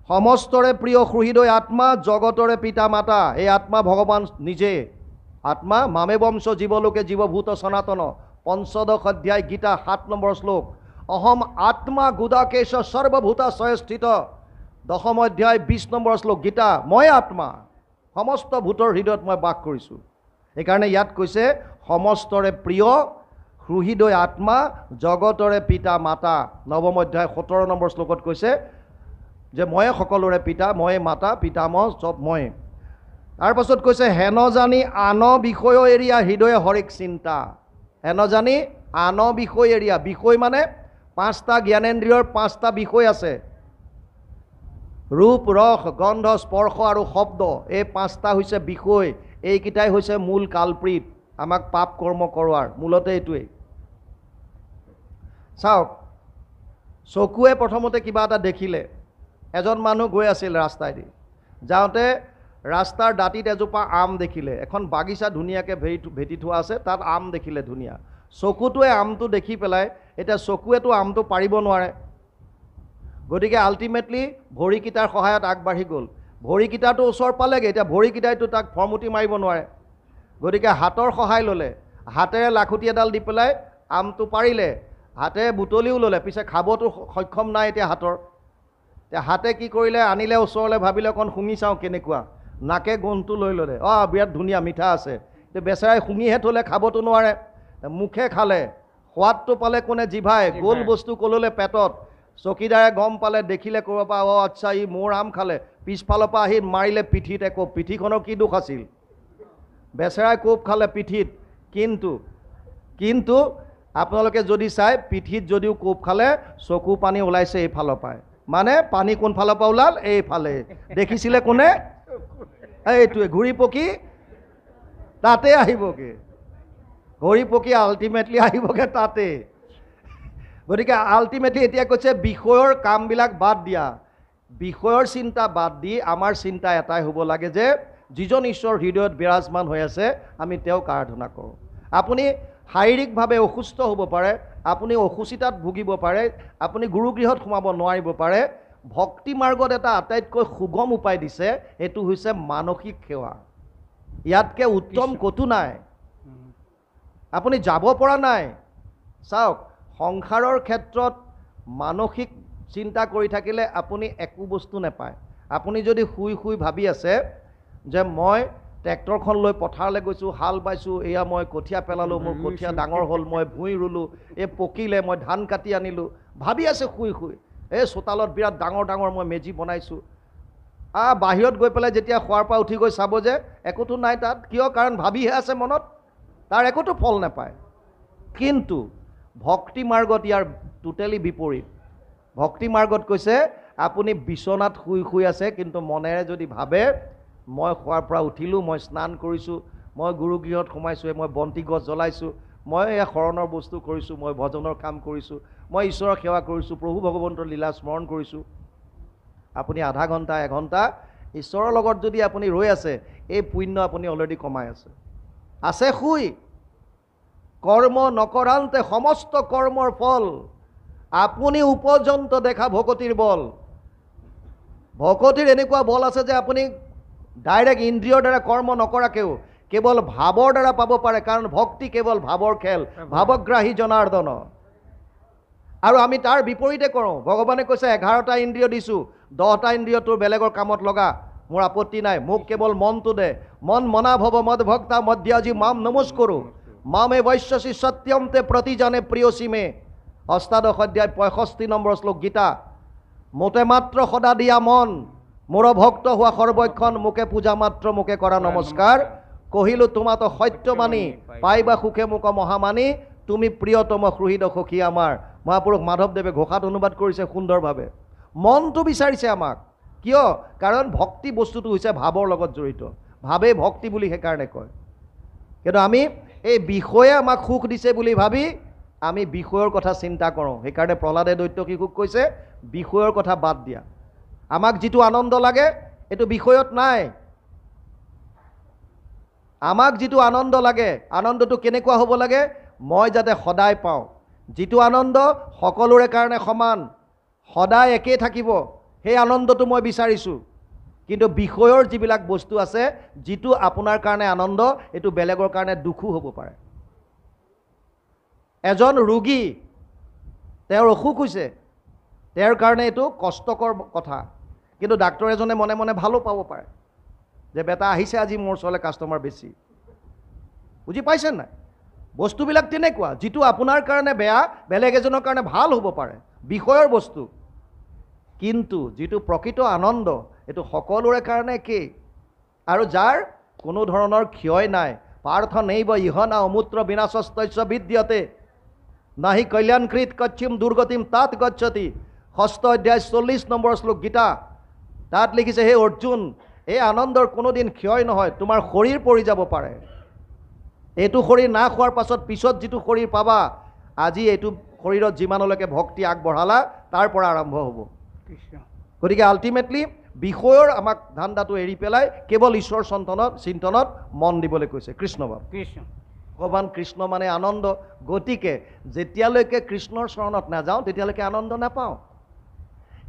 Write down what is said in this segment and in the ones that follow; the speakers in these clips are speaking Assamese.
সমস্তৰে প্ৰিয় হৃদয় আত্মা জগতৰে পিতা মাতা। এই আত্মা ভগৱান নিজে। আত্মা মামে বংশ জীৱলোকে জীৱভূত সনাতন। পঞ্চদশ অধ্যায় গীতা 7 নম্বৰ শ্লোক। অহম আত্মা গুদাকেশ সৰ্বভূতাশ্ৰয়ে স্থিত। দশম অধ্যায় 20 নম্বৰ শ্লোক গীতা। মই আত্মা, সমস্ত ভূতৰ হৃদয়ত মই বাস কৰিছোঁ। সেইকাৰণে ইয়াত কৈছে সমস্তৰে প্ৰিয় হৃদয় আত্মা জগতৰে পিতা মাতা। নৱম অধ্যায় 17 নম্বৰ শ্লোকত কৈছে যে ময়ে সকলোৰে পিতা, ময়ে মাতা, পিতামহ চব মই। তাৰপাছত কৈছে হেন জানি আন বিষয় এৰিয়া হৃদয়ে হৰিক চিন্তা। হেন জানি আন বিষয় এৰিয়া। বিষয় মানে 5টা জ্ঞানেন্দ্ৰিয়ৰ 5টা বিষয় আছে। ৰূপ, ৰস, গন্ধ, স্পৰ্শ আৰু শব্দ। এই 5টা হৈছে বিষয়। এইকেইটাই হৈছে মূল কালপ্ৰিত আমাক পাপ কৰ্ম কৰোৱাৰ। মূলতে এইটোৱেই। চাওক, চকুৱে প্ৰথমতে কিবা এটা দেখিলে। এজন মানুহ গৈ আছিল ৰাস্তাইদি, যাওঁতে ৰাস্তাৰ দাঁতিত এজোপা আম দেখিলে। এখন বাগিচা ধুনীয়াকৈ ভেটি থোৱা আছে, তাত আম দেখিলে ধুনীয়া। চকুটোৱে আমটো দেখি পেলাই, এতিয়া চকুৱেতো আমটো পাৰিব নোৱাৰে, গতিকে আল্টিমেটলি ভৰিকেইটাৰ সহায়ত আগবাঢ়ি গ'ল। ভৰিকেইটাটো ওচৰ পালেগৈ, এতিয়া ভৰিকেইটাইতো তাক ফৰমুটি মাৰিব নোৱাৰে, গতিকে হাতৰ সহায় ল'লে। হাতেৰে লাখুটি এডাল দি পেলাই আমটো পাৰিলে, হাতেৰে বুটলিও ল'লে, পিছে খাবতো সক্ষম নাই এতিয়া হাতৰ। এতিয়া হাতে কি কৰিলে, আনিলে ওচৰলৈ, ভাবিলে অকণ শুঙি চাওঁ কেনেকুৱা। নাকে গোন্ধটো লৈ ল'লে, বিৰাট ধুনীয়া, মিঠা আছে। এতিয়া বেচেৰাই শুঙিহে থ'লে, খাবতো নোৱাৰে। মুখে খালে, সোৱাদটো পালে কোনে? জিভাই। গোল বস্তু কললে পেটত। চকীদাৰে গম পালে, দেখিলে ক'ৰবাৰ পৰা, আচ্ছা ই মোৰ আম খালে। পিছফালৰ পৰা আহি মাৰিলে পিঠিত একোপ। পিঠিখনৰ কি দুখ আছিল? বেচেৰাই কোপ খালে পিঠিত। কিন্তু আপোনালোকে যদি চাই, পিঠিত যদিও কোপ খালে, চকু পানী ওলাইছে এইফালৰ পৰাই। মানে পানী কোনফালৰ পৰা ওলাল? এইফালে। দেখিছিলে কোনে? এইটোৱে ঘূৰি পকি তাতে আহিবগে। ঘূৰি পকি আল্টিমেটলি আহিবগে তাতে। গতিকে আল্টিমেটলি এতিয়া কৈছে বিষয়ৰ কামবিলাক বাদ দিয়া। বিষয়ৰ চিন্তা বাদ দি আমাৰ চিন্তা এটাই হ'ব লাগে যে যিজন ঈশ্বৰ হৃদয়ত বিৰাজমান হৈ আছে, আমি তেওঁক আৰাধনা কৰোঁ। আপুনি শাৰীৰিকভাৱে অসুস্থ হ'ব পাৰে, আপুনি অসুচিতাত ভুগিব পাৰে, আপুনি গুৰুগৃহত সোমাব নোৱাৰিব পাৰে। ভক্তি মাৰ্গত এটা আটাইতকৈ সুগম উপায় দিছে, সেইটো হৈছে মানসিক সেৱা। ইয়াতকৈ উত্তম ক'তো নাই। আপুনি যাব পৰা নাই। চাওক, সংসাৰৰ ক্ষেত্ৰত মানসিক চিন্তা কৰি থাকিলে আপুনি একো বস্তু নাপায়। আপুনি যদি শুই শুই ভাবি আছে যে মই ট্ৰেক্টৰখন লৈ পথাৰলৈ গৈছোঁ, হাল বাইছোঁ, এয়া মই কঠীয়া পেলালোঁ, মোৰ কঠীয়া ডাঙৰ হ'ল, মই ভূঁই ৰুলোঁ, এই পকিলে, মই ধান কাটি আনিলোঁ, ভাবি আছে শুই শুই। এই চোতালত বিৰাট ডাঙৰ ডাঙৰ মই মেজি বনাইছোঁ। বাহিৰত গৈ পেলাই যেতিয়া শোৱাৰ পৰা উঠি গৈ চাব যে একোতো নাই তাত। কিয়? কাৰণ ভাবিহে আছে মনত, তাৰ একোতো ফল নাপায়। কিন্তু ভক্তি মাৰ্গত ইয়াৰ টোটেলি বিপৰীত। ভক্তি মাৰ্গত কৈছে আপুনি বিচনাত শুই শুই আছে, কিন্তু মনেৰে যদি ভাবে মই শোৱাৰ পৰা উঠিলোঁ, মই স্নান কৰিছোঁ, মই গুৰুগৃহত সোমাইছোঁ, মই বন্তি গছ জ্বলাইছোঁ, মই এয়া শৰণৰ বস্তু কৰিছোঁ, মই ভজনৰ কাম কৰিছোঁ, মই ঈশ্বৰৰ সেৱা কৰিছোঁ, প্ৰভু ভগৱন্তৰ লীলা স্মৰণ কৰিছোঁ। আপুনি আধা ঘণ্টা, এঘণ্টা ঈশ্বৰৰ লগত যদি আপুনি ৰৈ আছে, এই পুণ্য আপুনি অলৰেডি কমাই আছে শুই। কৰ্ম নকৰান্তে সমস্ত কৰ্মৰ ফল, আপুনি উপযন্ত দেখা ভকতিৰ বল। ভকতিৰ এনেকুৱা বল আছে যে আপুনি ডাইৰেক্ট ইন্দ্ৰিয়ৰ দ্বাৰা কৰ্ম নকৰাকেও কেৱল ভাৱৰ দ্বাৰা পাব পাৰে, কাৰণ ভক্তি কেৱল ভাৱৰ খেল, ভাৱগ্ৰাহী জনাৰ্দন। আৰু আমি তাৰ বিপৰীতে কৰোঁ। ভগৱানে কৈছে 11টা ইন্দ্ৰিয় দিছোঁ, 10টা ইন্দ্ৰিয় তোৰ বেলেগৰ কামত লগা, মোৰ আপত্তি নাই, মোক কেৱল মনটো দে। মন মনা ভৱ মদ ভক্তা মধ্যাজি মাম নমস্কৰো, মামে বৈশ্যসী সত্যমতে প্ৰতিজানে প্ৰিয়সীমে। অষ্টাদশ অধ্যায় 65 নম্বৰ শ্লোক গীতা। মোতে মাত্ৰ সদা দিয়া মন, মোৰ ভক্ত হোৱা সৰ্বক্ষণ, মোকে পূজা মাত্ৰ মোকে কৰা নমস্কাৰ। কহিলো তোমাতো সত্যবাণী, পাইবা সুখে মোক মহামানী, তুমি প্ৰিয়তম সুহৃদ সখী আমাৰ। মহাপুৰুষ মাধৱদেৱে ঘোষাত অনুবাদ কৰিছে সুন্দৰভাৱে। মনটো বিচাৰিছে আমাক। কিয়? কাৰণ ভক্তি বস্তুটো হৈছে ভাৱৰ লগত জড়িত। ভাৱেই ভক্তি বুলি সেইকাৰণে কয়। কিন্তু আমি এই বিষয়ে আমাক সুখ দিছে বুলি ভাবি আমি বিষয়ৰ কথা চিন্তা কৰোঁ। সেইকাৰণে প্ৰহ্লাদে দৈত্য শিশুক কৈছে বিষয়ৰ কথা বাদ দিয়া। আমাক যিটো আনন্দ লাগে এইটো বিষয়ত নাই। আমাক যিটো আনন্দ লাগে, আনন্দটো কেনেকুৱা হ'ব লাগে? মই যাতে সদায় পাওঁ। যিটো আনন্দ সকলোৰে কাৰণে সমান, সদায় একেই থাকিব, সেই আনন্দটো মই বিচাৰিছোঁ। কিন্তু বিষয়ৰ যিবিলাক বস্তু আছে, যিটো আপোনাৰ কাৰণে আনন্দ, এইটো বেলেগৰ কাৰণে দুখো হ'ব পাৰে। এজন ৰোগী, তেওঁৰ অসুখ হৈছে, তেওঁৰ কাৰণে এইটো কষ্টকৰ কথা, কিন্তু ডাক্তৰ এজনে মনে মনে ভালো পাব পাৰে যে বেটা আহিছে আজি মোৰ ওচৰলৈ কাষ্টমাৰ বেছি। বুজি পাইছে নাই? বস্তুবিলাক তেনেকুৱা, যিটো আপোনাৰ কাৰণে বেয়া বেলেগ এজনৰ কাৰণে ভাল হ'ব পাৰে, বিষয়ৰ বস্তু। কিন্তু যিটো প্ৰকৃত আনন্দ, এইটো সকলোৰে কাৰণে একেই, আৰু যাৰ কোনো ধৰণৰ ক্ষয় নাই। পাৰ্থ নৈব ইহনা অমূত্ৰ বিনাশস্তস্য বিদ্যতে নাহি কল্যাণকৃত কচ্ছিম দুৰ্গতিম তাত গচ্ছতি। 6ষ্ঠ অধ্যায় 40 নম্বৰ শ্লোক গীতা। তাত লিখিছে, হে অৰ্জুন, এই আনন্দৰ কোনোদিন ক্ষয় নহয়, তোমাৰ শৰীৰ পৰি যাব পাৰে। এইটো শৰীৰ নাশ হোৱাৰ পিছত যিটো শৰীৰ পাবা, আজি এইটো শৰীৰত যিমানলৈকে ভক্তি আগবঢ়ালা তাৰ পৰা আৰম্ভ হ'ব। গতিকে আল্টিমেটলি বিষয়ৰ আমাক ধান্দাটো এৰি পেলাই কেৱল ঈশ্বৰ চিন্তনত মন দিবলৈ কৈছে। কৃষ্ণ বাবু, ভগৱান কৃষ্ণ মানে আনন্দ। গতিকে যেতিয়ালৈকে কৃষ্ণৰ চৰণত নাযাওঁ তেতিয়ালৈকে আনন্দ নাপাওঁ।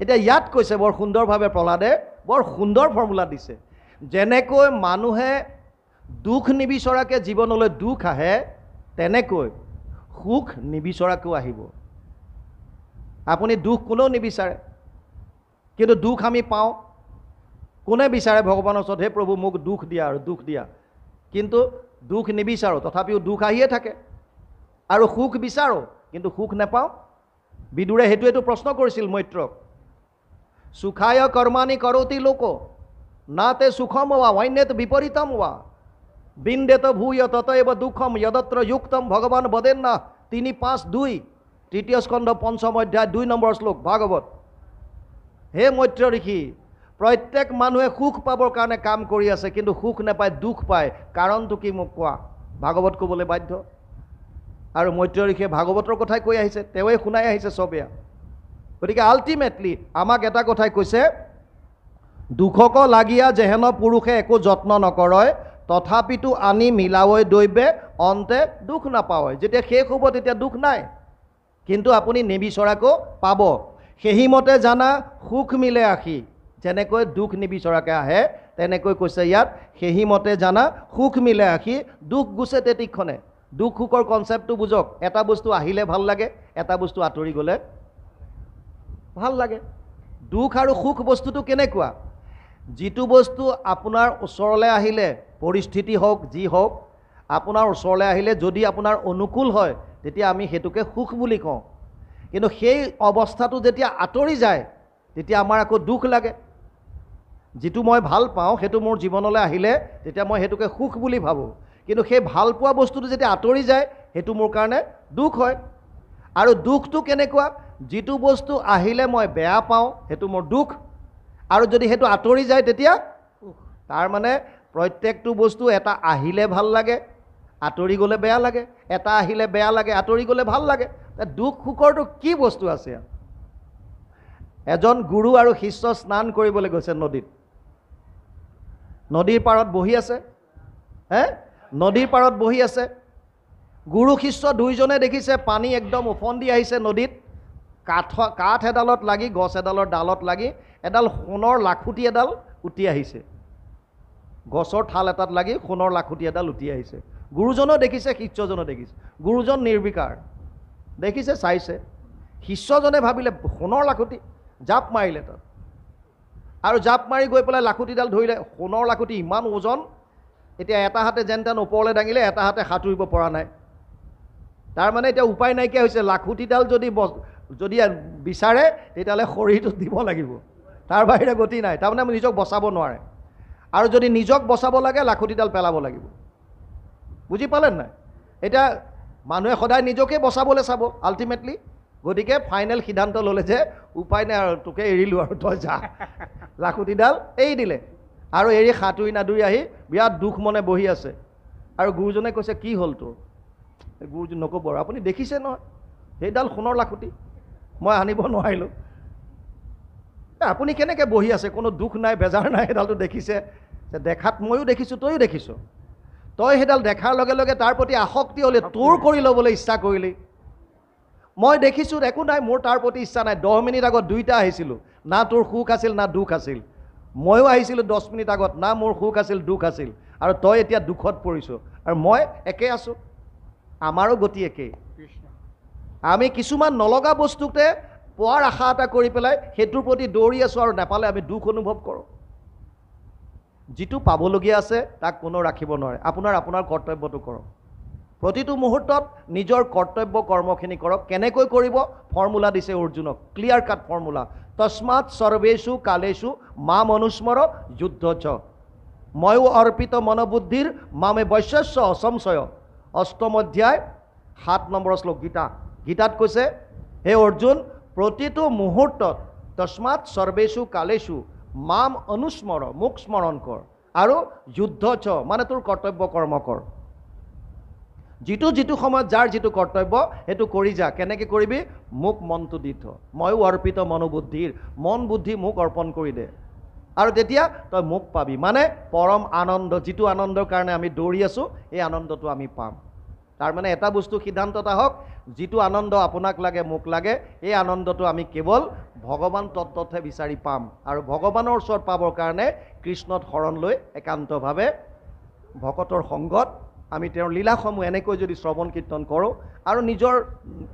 এতিয়া ইয়াত কৈছে বৰ সুন্দৰভাৱে প্ৰহ্লাদে, বৰ সুন্দৰ ফৰ্মুলা দিছে। যেনেকৈ মানুহে দুখ নিবিচৰাকৈ জীৱনলৈ দুখ আহে, তেনেকৈ সুখ নিবিচৰাকৈও আহিব। আপুনি দুখ কোনেও নিবিচাৰে, কিন্তু দুখ আমি পাওঁ। কোনে বিচাৰে ভগৱানৰ ওচৰত, হে প্ৰভু মোক দুখ দিয়া আৰু দুখ দিয়া, কিন্তু দুখ নিবিচাৰোঁ, তথাপিও দুখ আহিয়ে থাকে। আৰু সুখ বিচাৰোঁ, কিন্তু সুখ নাপাওঁ। বিদুৰে সেইটোৱেতো প্ৰশ্ন কৰিছিল মৈত্ৰক, সুখায় কৰ্মাণি কৰতি লোক নাতে সুখম ৱা ঐন্যত বিপৰীতম ৱা বিন্দেত ভূয় ততএব দুঃখম যদত্ৰ যুক্তম ভগৱান বদেন না। 3:5-2 তৃতীয় স্কন্ধ 5ম অধ্যায় 2 নম্বৰ শ্লোক ভাগৱত। হে মৈত্ৰ ঋষি, প্ৰত্যেক মানুহে সুখ পাবৰ কাৰণে কাম কৰি আছে, কিন্তু সুখ নাপায়, দুখ পায়। কাৰণটো কি মোক কোৱা? ভাগৱত ক'বলৈ বাধ্য। আৰু মৈত্ৰ ঋষিয়ে ভাগৱতৰ কথাই কৈ আহিছে, তেওঁৱে শুনাই আহিছে চবেই। গতিকে আল্টিমেটলি আমাক এটা কথাই কৈছে, দুখক লাগিয়া যেহেন পুৰুষে একো যত্ন নকৰয়, তথাপিতো আনি মিলাৱৈ দৈৱে অন্তে দুখ নাপাৱয়। যেতিয়া শেষ হ'ব তেতিয়া দুখ নাই, কিন্তু আপুনি নিবিচৰাকো পাব। সেইমতে জানা সুখ মিলে আহি, যেনেকৈ দুখ নিবিচৰাকৈ আহে, তেনেকৈ কৈছে ইয়াত, সেইমতে জানা সুখ মিলে আহি দুখ গুছে তেতিক্ষণে। দুখ সুখৰ কনচেপ্টটো বুজক। এটা বস্তু আহিলে ভাল লাগে, এটা বস্তু আঁতৰি গ'লে ভাল লাগে। দুখ আৰু সুখ বস্তুটো কেনেকুৱা? যিটো বস্তু আপোনাৰ ওচৰলৈ আহিলে, পৰিস্থিতি হওক যি হওক, আপোনাৰ ওচৰলৈ আহিলে যদি আপোনাৰ অনুকূল হয়, তেতিয়া আমি সেইটোকে সুখ বুলি কওঁ। কিন্তু সেই অৱস্থাটো যেতিয়া আঁতৰি যায়, তেতিয়া আমাৰ আকৌ দুখ লাগে। যিটো মই ভাল পাওঁ সেইটো মোৰ জীৱনলৈ আহিলে, তেতিয়া মই সেইটোকে সুখ বুলি ভাবোঁ। কিন্তু সেই ভাল পোৱা বস্তুটো যেতিয়া আঁতৰি যায়, সেইটো মোৰ কাৰণে দুখ হয়। আৰু দুখটো কেনেকুৱা? যিটো বস্তু আহিলে মই বেয়া পাওঁ, সেইটো মোৰ দুখ, আৰু যদি সেইটো আঁতৰি যায় তেতিয়া তাৰ মানে প্ৰত্যেকটো বস্তু এটা আহিলে ভাল লাগে, আঁতৰি গ'লে বেয়া লাগে, এটা আহিলে বেয়া লাগে, আঁতৰি গ'লে ভাল লাগে। দুখ সুখৰটো কি বস্তু আছে? এজন গুৰু আৰু শিষ্য স্নান কৰিবলৈ গৈছে নদীত। নদীৰ পাৰত বহি আছে, নদীৰ পাৰত বহি আছে। গুৰু শিষ্য দুইজনে দেখিছে পানী একদম উফন্দি আহিছে নদীত। কাঠ এডালত লাগি, গছ এডালৰ ডালত লাগি এডাল সোণৰ লাখুটি এডাল উটি আহিছে। গছৰ ঠাল এটাত লাগি সোণৰ লাখুটি এডাল উটি আহিছে। গুৰুজনেও দেখিছে, শিষ্যজনেও দেখিছে। গুৰুজন নিৰ্বিকাৰ, দেখিছে, চাইছে। শিষ্যজনে ভাবিলে সোণৰ লাখুটি, জাপ মাৰিলে তাত, আৰু জাপ মাৰি গৈ পেলাই লাখুটিডাল ধৰিলে। সোণৰ লাখুটি ইমান ওজন, এতিয়া এটা হাতে যেন তেন ওপৰলৈ দাঙিলে, এটা হাতে সাঁতুৰিব পৰা নাই। তাৰমানে এতিয়া উপায় নাইকিয়া হৈছে। লাখুটিডাল যদি বিচাৰে তেতিয়াহ'লে শৰীৰটো দিব লাগিব, তাৰ বাহিৰে গতি নাই। তাৰমানে নিজক বচাব নোৱাৰে, আৰু যদি নিজক বচাব লাগে লাখুটিডাল পেলাব লাগিব। বুজি পালে নাই? এতিয়া মানুহে সদায় নিজকে বচাবলৈ চাব আল্টিমেটলি। গতিকে ফাইনেল সিদ্ধান্ত ল'লে যে উপায় নাই আৰু, তোকে এৰিলোঁ আৰু, তই যা। লাখুটিডাল এৰি দিলে, আৰু এৰি সাঁতুৰি নাদুৰি আহি বিৰাট দুখ মনে বহি আছে। আৰু গুৰুজনে কৈছে, কি হ'ল তোৰ? গুৰুজন নক'ব আৰু, আপুনি দেখিছে নহয় সেইডাল সোণৰ লাখুটি, মই আনিব নোৱাৰিলোঁ। আপুনি কেনেকৈ বহি আছে? কোনো দুখ নাই, বেজাৰ নাই, সেইডালটো দেখিছে। দেখাত ময়ো দেখিছোঁ, তয়ো দেখিছ। তই সেইডাল দেখাৰ লগে লগে তাৰ প্ৰতি আসক্তি হ'লে, তোৰ কৰি ল'বলৈ ইচ্ছা কৰিলি। মই দেখিছোঁ, একো নাই, মোৰ তাৰ প্ৰতি ইচ্ছা নাই। 10 মিনিট আগত দুইটা আহিছিলোঁ, না তোৰ সুখ আছিল না দুখ আছিল। ময়ো আহিছিলোঁ 10 মিনিট আগত, না মোৰ সুখ আছিল দুখ আছিল, আৰু তই এতিয়া দুখত পৰিছ, আৰু মই একে আছোঁ। আমাৰো গতি একেই। আমি কিছুমান নলগা বস্তুতে পোৱাৰ আশা এটা কৰি পেলাই সেইটোৰ প্ৰতি দৌৰি আছোঁ, আৰু নাপালে আমি দুখ অনুভৱ কৰোঁ। যিটো পাবলগীয়া আছে তাক কোনো ৰাখিব নোৱাৰে। আপোনাৰ কৰ্তব্যটো কৰক। প্ৰতিটো মুহূৰ্তত নিজৰ কৰ্তব্য কৰ্মখিনি কৰক। কেনেকৈ কৰিব? ফৰ্মুলা দিছে অৰ্জুনক, ক্লিয়াৰ কাট ফৰ্মুলা। তস্মাৎ সৰ্বেষু কালেষু মাম অনুস্মৰ যুদ্ধ চ ময়ো অৰ্পিত মনোবুদ্ধিৰ মামে বৈশ্যস্য অসংশয়। 8ম অধ্যায় 7 নম্বৰ শ্লোক গীতাত কৈছে, হে অৰ্জুন, প্ৰতিটো মুহূৰ্তত তস্মাৎ সৰ্বেষু কালেষু মাম অনুস্মৰ, মোক স্মৰণ কৰ, আৰু যুদ্ধ চ মানে তোৰ কৰ্তব্য কৰ্ম কৰ। যিটো সময়ত যাৰ যিটো কৰ্তব্য সেইটো কৰি যা। কেনেকৈ কৰিবি? মোক মনটো দি থ। ময়ো অৰ্পিত মনোবুদ্ধিৰ, মন বুদ্ধি মোক অৰ্পণ কৰি দে, আৰু তেতিয়া তই মোক পাবি। মানে পৰম আনন্দ, যিটো আনন্দৰ কাৰণে আমি দৌৰি আছোঁ, এই আনন্দটো আমি পাম। তাৰ মানে এটা বস্তু সিদ্ধান্ত এটা হওক, যিটো আনন্দ আপোনাক লাগে মোক লাগে, এই আনন্দটো আমি কেৱল ভগৱান তত্ত্বতহে বিচাৰি পাম। আৰু ভগৱানৰ ওচৰত পাবৰ কাৰণে কৃষ্ণত শৰণ লৈ একান্তভাৱে ভকতৰ সংগত আমি তেওঁৰ লীলাসমূহ এনেকৈ যদি শ্ৰৱণ কীৰ্তন কৰোঁ, আৰু নিজৰ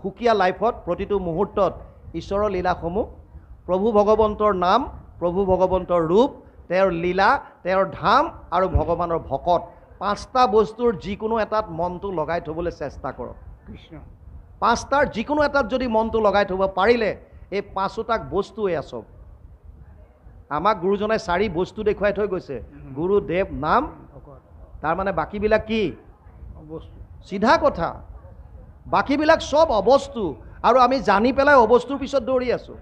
সুকীয়া লাইফত প্ৰতিটো মুহূৰ্তত ঈশ্বৰৰ লীলাসমূহ, প্ৰভু ভগৱন্তৰ নাম, প্ৰভু ভগৱন্তৰ ৰূপ, তেওঁৰ লীলা, তেওঁৰ ধাম আৰু ভগৱানৰ ভকত, 5টা বস্তুৰ যিকোনো এটাত মনটো লগাই থ'বলৈ চেষ্টা কৰক। কৃষ্ণ 5টাৰ যিকোনো এটাত যদি মনটো লগাই থ'ব পাৰিলে, এই 5ওটাক বস্তুৱে আচব। আমাক গুৰুজনাই 4 বস্তু দেখুৱাই থৈ গৈছে, গুৰু, দেৱ, নাম, তাৰ মানে বাকীবিলাক কি? চিধা কথা, বাকীবিলাক চব অবস্তু, আৰু আমি জানি পেলাই অবস্তুৰ পিছত দৌৰি আছোঁ।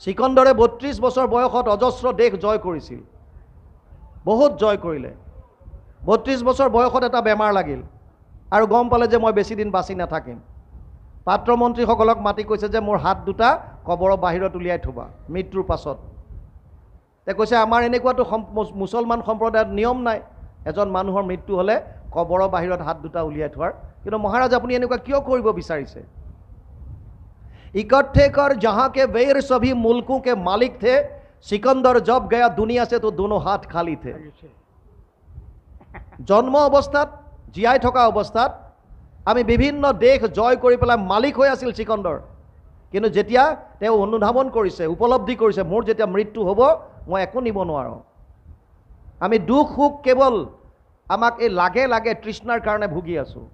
চিকন্দৰে 32 বছৰ বয়সত অজস্ৰ দেশ জয় কৰিছিল, বহুত জয় কৰিলে। 32 বছৰ বয়সত এটা বেমাৰ লাগিল, আৰু গম পালে যে মই বেছি দিন বাচি নাথাকিম। পাত্ৰ মন্ত্ৰীসকলক মাতি কৈছে যে মোৰ হাত দুটা কবৰৰ বাহিৰত উলিয়াই থবা মৃত্যুৰ পাছত। তে কৈছে আমাৰ এনেকুৱাতো মুছলমান সম্প্ৰদায়ত নিয়ম নাই, এজন মানুহৰ মৃত্যু হ'লে কবৰৰ বাহিৰত হাত দুটা উলিয়াই থোৱাৰ। কিন্তু মহাৰাজ আপুনি এনেকুৱা কিয় কৰিব বিচাৰিছে? इकट्ठे कर जहां के वैर सभी मुल्कों के मालिक थे, सिकंदर जब गया दुनिया से तो दोनों हाथ खाली थे। जन्म अवस्थात, জীয়াই থকা অৱস্থাত আমি বিভিন্ন দেশ জয় কৰি পেলাই মালিক হৈ আছিল চিকন্দৰ। কিন্তু যেতিয়া তেওঁ অনুধাৱন কৰিছে, উপলব্ধি কৰিছে, মোৰ যেতিয়া মৃত্যু হ'ব মই একো নিব নোৱাৰোঁ, আমি দুখ সুখ কেৱল আমাক এই লাগে তৃষ্ণাৰ কাৰণে ভুগি আছোঁ।